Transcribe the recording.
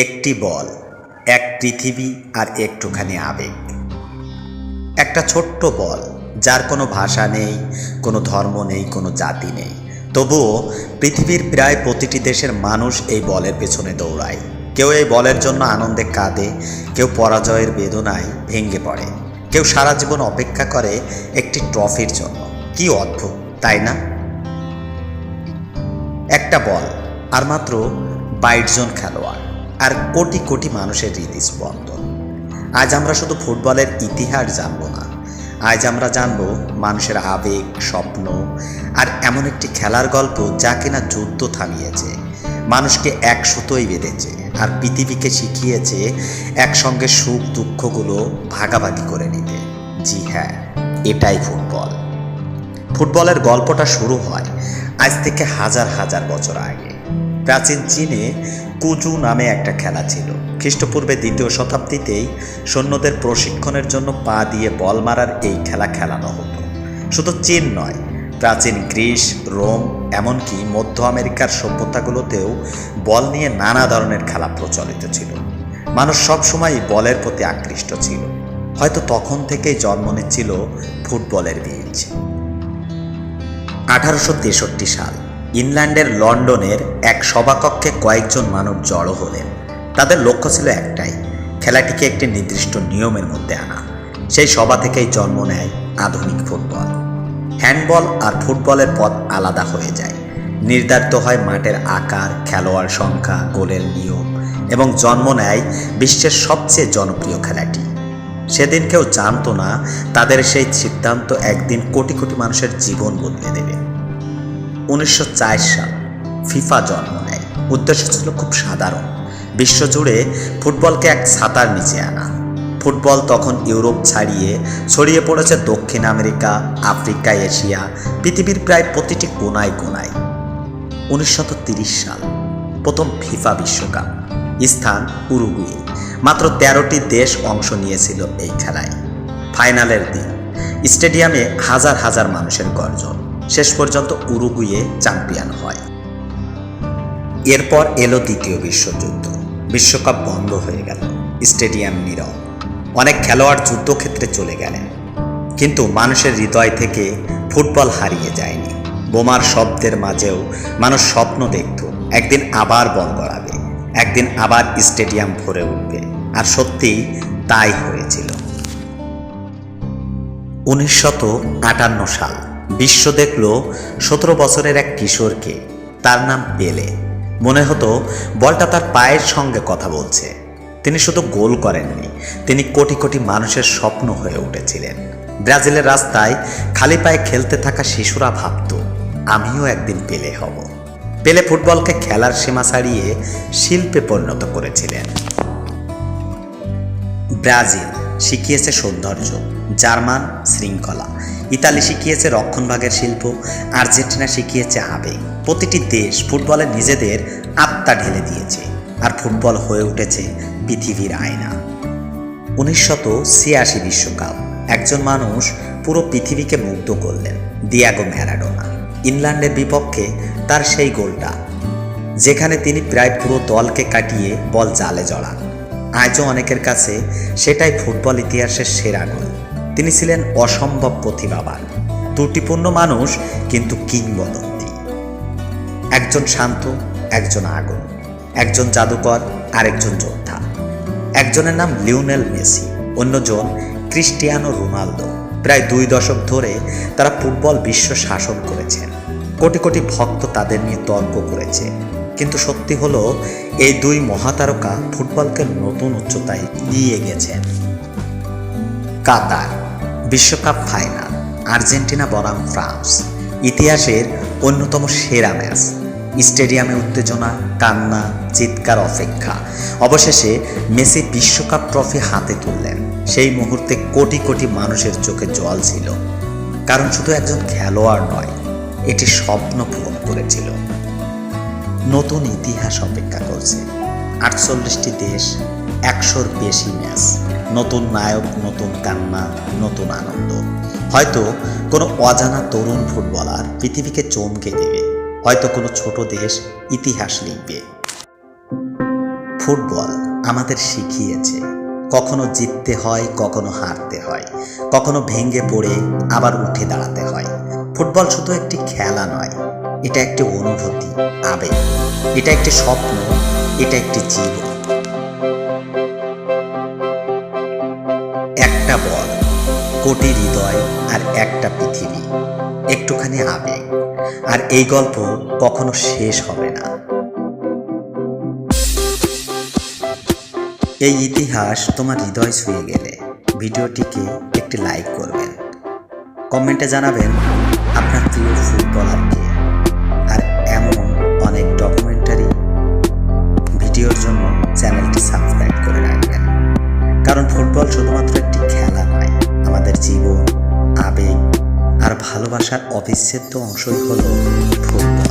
একটি বল, এক পৃথিবী আর একটুখানি আবেগ। একটা ছোট্ট বল, যার কোনো ভাষা নেই, কোনো ধর্ম নেই, কোনো জাতি নেই। তবুও পৃথিবীর প্রায় প্রতিটি দেশের মানুষ এই বলের পেছনে দৌড়ায়। কেউ এই বলের জন্য আনন্দে কাঁদে, কেউ পরাজয়ের বেদনায় ভেঙে পড়ে, কেউ সারা জীবন অপেক্ষা করে একটি ট্রফির জন্য। কি অদ্ভুত, তাই না? একটা বল আর মাত্র 22 জন খেলোয়াড়, আর কোটি কোটি মানুষের হৃদস্পন্দন। আজ আমরা শুধু ফুটবলের ইতিহাস জানব না, আজ আমরা জানব মানুষের আবেগ, স্বপ্ন আর এমন একটি খেলার গল্প যা কিনা যুদ্ধ থামিয়েছে, মানুষকে এক সুতোই বেঁধেছে আর পৃথিবীকে শিখিয়েছে একসঙ্গে সুখ দুঃখগুলো ভাগাভাগি করে নিতে। জি হ্যাঁ, এটাই ফুটবল। ফুটবলের গল্পটা শুরু হয় আজ থেকে হাজার হাজার বছর আগে। প্রাচীন চীনে কুজু নামে একটা খেলা ছিল। খ্রিস্টপূর্বে 2য় শতাব্দীতেই সৈন্যদের প্রশিক্ষণের জন্য পা দিয়ে বল মারার এই খেলা খেলানো হতো। শুধু চীন নয়, প্রাচীন গ্রিস, রোম, এমনকি মধ্য আমেরিকার সভ্যতাগুলোতেও বল নিয়ে নানা ধরনের খেলা প্রচলিত ছিল। মানুষ সবসময় বলের প্রতি আকৃষ্ট ছিল। হয়তো তখন থেকেই জন্ম নিচ্ছিল ফুটবলের বীজ। 1863 সাল, ইংল্যান্ডের লন্ডনের এক সভাকক্ষে কয়েকজন মানুষ জড়ো হলেন। তাদের লক্ষ্য ছিল একটাই, খেলাটিকে একটি নির্দিষ্ট নিয়মের মধ্যে আনা। সেই সভা থেকেই জন্ম নেয় আধুনিক ফুটবল। হ্যান্ডবল আর ফুটবলের পথ আলাদা হয়ে যায়। নির্ধারিত হয় মাঠের আকার, খেলোয়াড় সংখ্যা, গোলের নিয়ম, এবং জন্ম নেয় বিশ্বের সবচেয়ে জনপ্রিয় খেলাটি। সেদিন কেউ জানতো না তাদের সেই সিদ্ধান্ত একদিন কোটি কোটি মানুষের জীবন বদলে দেবে। 1904 সাল, ফিফা জন্ম নেয়। উদ্দেশ্য ছিল খুব সাধারণ, বিশ্বজুড়ে ফুটবলকে এক ছাতার নিচে আনা। ফুটবল তখন ইউরোপ ছাড়িয়ে ছড়িয়ে পড়েছে দক্ষিণ আমেরিকা, আফ্রিকা, এশিয়া, পৃথিবীর প্রায় প্রতিটি কোনায় কোনায়। 1930 সাল, প্রথম ফিফা বিশ্বকাপ। স্থান উরুগুয়ে। মাত্র 13টি দেশ অংশ নিয়েছিল এই খেলায়। ফাইনালের দিন স্টেডিয়ামে হাজার হাজার মানুষের গর্জন। শেষ পর্যন্ত উরুগুয়ে চ্যাম্পিয়ন হয়। এরপর এলো 2য় বিশ্বযুদ্ধ। বিশ্বকাপ বন্ধ হয়ে গেল, স্টেডিয়াম নীরব। অনেক খেলোয়াড় যুদ্ধক্ষেত্রে চলে গেলেন, কিন্তু মানুষের হৃদয় থেকে ফুটবল হারিয়ে যায়নি। বোমার শব্দের মাঝেও মানুষ স্বপ্ন দেখত, একদিন আবার বল গড়াবে, একদিন আবার স্টেডিয়াম ভরে উঠবে। আর সত্যিই তাই হয়েছিল। 1958 সাল, বিশ্ব দেখল 17 বছরের এক কিশোরকে। তার নাম পেলে। মনে হতো বলটা তার পায়ের সঙ্গে কথা বলছে। তিনি শুধু গোল করেননি, তিনি কোটি কোটি মানুষের স্বপ্ন হয়ে উঠেছিলেন। ব্রাজিলের রাস্তায় খালি পায়ে খেলতে থাকা শিশুরা ভাবত, আমিও একদিন পেলে হব। পেলে ফুটবলকে খেলার সীমা ছাড়িয়ে শিল্পে পরিণত করেছিলেন। ব্রাজিল শিখিয়েছে সৌন্দর্য, জার্মান শৃঙ্খলা, ইতালি শিখিয়েছে রক্ষণভাগের শিল্প, আর্জেন্টিনা শিখিয়েছে আবেগ। প্রতিটি দেশ ফুটবলে নিজেদের আত্মা ঢেলে দিয়েছে, আর ফুটবল হয়ে উঠেছে পৃথিবীর আয়না। 1986 বিশ্বকাপ। একজন মানুষ পুরো পৃথিবীকে মুগ্ধ করলেন, দিয়াগো ম্যারাডোনা। ইংল্যান্ডের বিপক্ষে তার সেই গোলটা, যেখানে তিনি প্রায় পুরো দলকে কাটিয়ে বল জালে জড়ান। আজও অনেকের কাছে সেটাই ফুটবল ইতিহাসের সেরা গোল। তিনি ছিলেন অসম্ভব প্রতিভাবান, ত্রুটিপূর্ণ মানুষ, কিন্তু কিংবদন্তি। একজন শান্ত, একজন আগুন, একজন জাদুকর, আরেকজন যোদ্ধা। একজনের নাম লিওনেল মেসি, অন্যজন ক্রিস্টিয়ানো রোনালদো। প্রায় 2 দশক ধরে তারা ফুটবল বিশ্ব শাসন করেছেন। কোটি কোটি ভক্ত তাদের নিয়ে তর্ক করেছে, কিন্তু সত্যি হলো এই 2 মহাতারকা ফুটবলকে নতুন উচ্চতায় নিয়ে গেছেন। কাতার বিশ্বকাপ ফাইনাল, আর্জেন্টিনা বনাম ফ্রান্স। ইতিহাসের অন্যতম সেরা ম্যাচ। স্টেডিয়ামে উত্তেজনা, কান্না, চিৎকার, অপেক্ষা। অবশেষে মেসি বিশ্বকাপ ট্রফি হাতে তুললেন। সেই মুহূর্তে কোটি কোটি মানুষের চোখে জল ছিল, কারণ শুধু একজন খেলোয়াড় নয়, এটি স্বপ্ন পূরণ করেছিল। নতুন ইতিহাস অপেক্ষা করছে। 48টি দেশ, 100-র বেশি ম্যাচ, নতুন নায়ক, নতুন কান্না, নতুন আনন্দ। হয়তো কোনো অজানা তরুণ ফুটবলার পৃথিবীকে চমকে দেবে, হয়তো কোনো ছোট দেশ ইতিহাস লিখবে। ফুটবল আমাদের শিখিয়েছে কখনো জিততে হয়, কখনো হারতে হয়, কখনো ভেঙে পড়ে আবার উঠে দাঁড়াতে হয়। ফুটবল শুধু একটি খেলা নয়, এটা একটি অনুভূতি, আবেগ, এটা একটি স্বপ্ন, এটা একটি জীবন। একটা বল, কোটি হৃদয় আর একটা পৃথিবী, একটুখানি আবেগ, আর এই গল্প কখনো শেষ হবে না। এই ইতিহাস তোমার হৃদয় ছুঁয়ে গেলে ভিডিওটিকে একটি লাইক করবেন, কমেন্টে জানাবেন আপনার প্রিয় ফুটবলারকে। আর এমন অনেক ডকুমেন্টারি ভিডিওর জন্য চ্যানেলটি সাবস্ক্রাইব করে রাখবেন, কারণ ফুটবল শুধুমাত্র একটি খেলা নয়, আমাদের জীবন, আবেগ আর ভালোবাসার অবিচ্ছেদ্য অংশই হলো ফুটবল।